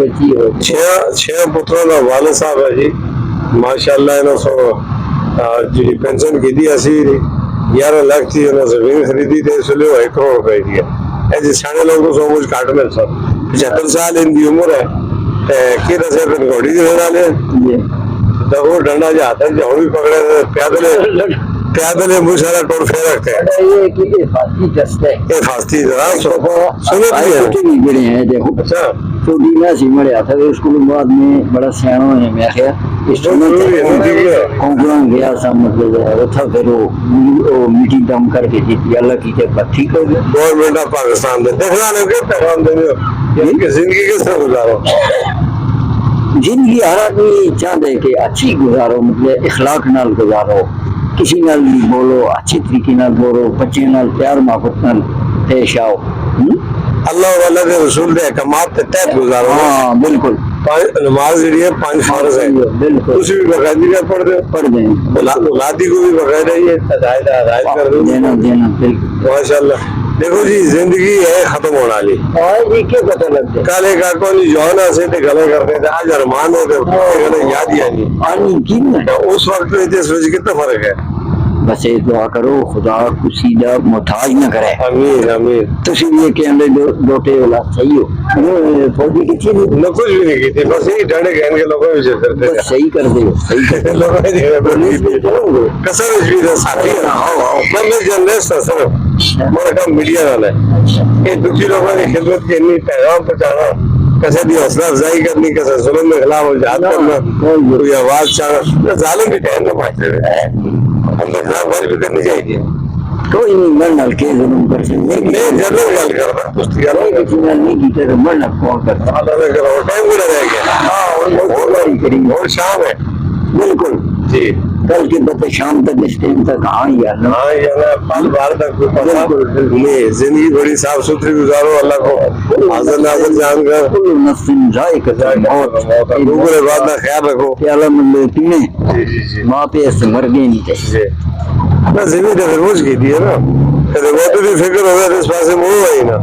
بچی ہو چھ پتروں کا والد صاحب ہے جی ماشاء اللہ انہوں سو جی پینشن کی تھی اسی 11 لاکھ تھی انہوں زمین خریدی تھی اس لیے 1 کروڑ روپے دیا ایسے ساڑھے لوگوں کو کچھ کاٹ میں سب 75 سال ان کی عمر ہے کی رسے پہ گھوڑی دی لے تو وہ ڈنڈا جو آتا ہے جو ہم بھی پکڑے پیادلے مجھ سارا ٹوڑ پھیر رکھتے ہیں یہ فاستی ٹسٹ ہے یہ فاستی سنے بڑے ہیں دیکھو اچھا چھوٹی نہ سی مریا تھا اس کو بعد میں بڑا سیاح ہے میں خیا کونکڑا گیا سا مطلب وہ تھا پھر وہ میٹنگ دم کر کے دی تھی اللہ کی جب ٹھیک ہو گیا گورنمنٹ آف پاکستان میں دیکھنا نہیں کہ پیغام دینے زندگی کس طرح گزارو زندگی ہر آدمی چاہتے کہ اچھی گزارو مطلب اخلاق نال گزارو کسی نال بھی بولو اچھی طریقے نال بولو بچے نال پیار محبت نال پیش آؤ اللہ واللہ کے رسول دے احکامات کے تحت گزارو ہاں بالکل نماز جڑی ہے 5 فرض ہے بالکل اسی بھی باقاعدگی پڑھ دیں اولادی کو بھی باقاعدہ یہ ہدایت کر دو دینا بالکل ماشاء اللہ دیکھو جی زندگی ہے ختم ہونے والی یہ کیا پتہ لگتا کالے کاکوں نے جوانا سے تے گلے کرتے تھے آج ارمان ہوتے گلے یاد ہی آنی اس وقت میں اس وجہ کتنا فرق ہے بس یہ دعا کرو خدا کسی دا محتاج نہ کرے امین امین تسی یہ کہ اندر دوٹے اولاد صحیح ہو فوجی کی تھی نہ کچھ بھی نہیں کی تھی بس یہی ڈانڈے گہن کے لوگوں بھی کرتے تھے صحیح کر دے صحیح کر دے لوگوں نے کسر بھی تھا ساتھی میں جرنلسٹ سر ہمارا کام میڈیا والا ہے یہ دکھی لوگوں کی خدمت کی اتنی پیغام پہنچانا کیسے بھی حوصلہ افزائی کرنی کیسے ظلم کے خلاف جہاد کرنا کوئی آواز چاہنا ظالم بھی ٹہن نہ پہنچتے ہوئے ہم نے خلاف بھی کرنی چاہیے کوئی نہیں مرنا کے ظلم کر سکتے میں جنرل گل کر رہا ہوں کسی نے نہیں کی تو مرنا کون کرتا ٹائم بھی رہ گیا اور شام ہے بالکل جی کل کے بتے شام تک اس ٹائم تک ہاں یار پل بار تک نہیں زندگی بڑی صاف ستھری گزارو اللہ کو حاضر ناظر جان کر نفس ذائقہ الموت دوسرے بات کا خیال رکھو کہ اللہ من پینے ماں پہ ایسے مر گئے نہیں تھے نا زمین تو فرموش کی تھی ہے نا وہ تو بھی فکر ہو گیا اس پاس سے منہ آئی نا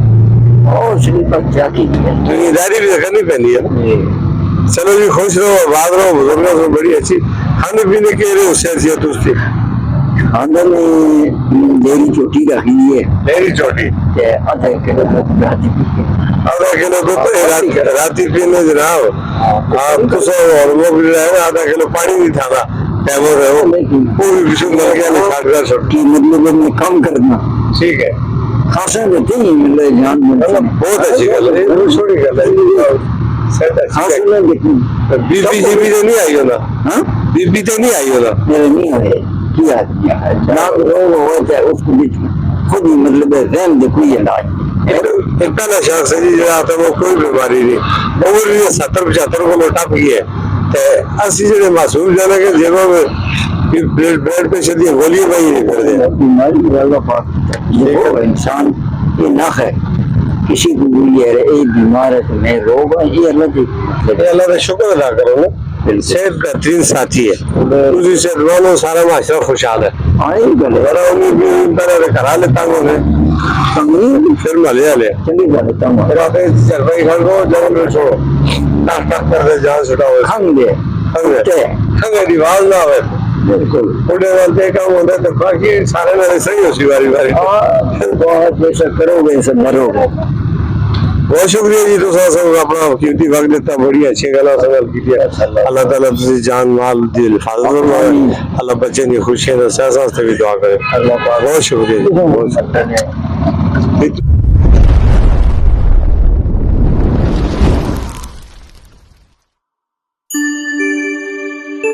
اور صرف کیا کی داری بھی رکھنی پہنی ہے نا چلو جی خوش رہو آباد رہو بزرگوں سے بڑی اچھی کھانے پینے کے لیے حیثیت اس کی کھانے میں ڈیری چوٹی رکھی ہے ڈیری چوٹی آدھا کلو دودھ راتی پینے جناب آپ تو سو اور وہ بھی رہے نا آدھا کلو پانی نہیں تھانا مطلب کم کرنا ٹھیک ہے خاصا دیتے ہی مطلب جان بہت اچھی گل ہے چھوٹی گل ہے بی پی جی پی تو نہیں آئی ہونا بی پی تو نہیں آئی ہونا نہیں آئے کیا جناب روگ ہوتا ہے اس کو خود ہی مطلب رحم دے کوئی علاج اتنا نہ شخص ہے جی جہاں تک وہ کوئی بیماری نہیں عمر بھی 70-75 کو لوٹا پی ہے اسی جڑے معصوم جانے کے جگہوں میں بلڈ پریشر دی گولی پائی نہیں کر دیا بیماری اللہ پاک انسان یہ نخ ہے کسی کو بھی یہ بیمار ہے تو میں روگ ہے یہ اللہ کا شکر ادا کرو نا صحت بہترین ساتھی ہے اسی سے دونوں سارا معاشرہ خوشحال ہے ذرا امید کرا لیتا ہوں پھر ملے والے پھر آپ چرپائی کھڑ کو جنگل میں چھوڑو ٹاک ٹاک کر دے جہاں چھٹا ہوئے کھنگ دے کھنگے دی آواز نہ ہوئے بالکل اڑے والے کام ہوتا ہے تو باقی سارے میرے صحیح ہو سی باری باری بہت جیسا کرو گے ایسا مرو گے بہت شکریہ جی تو سب اپنا قیمتی وقت دیتا بڑی اچھی گلا سوال کی اللہ تعالیٰ تسی جان مال دی حفاظت اللہ بچے کی خوشیاں سیاست بھی دعا کرے بہت شکریہ جی بہت شکریہ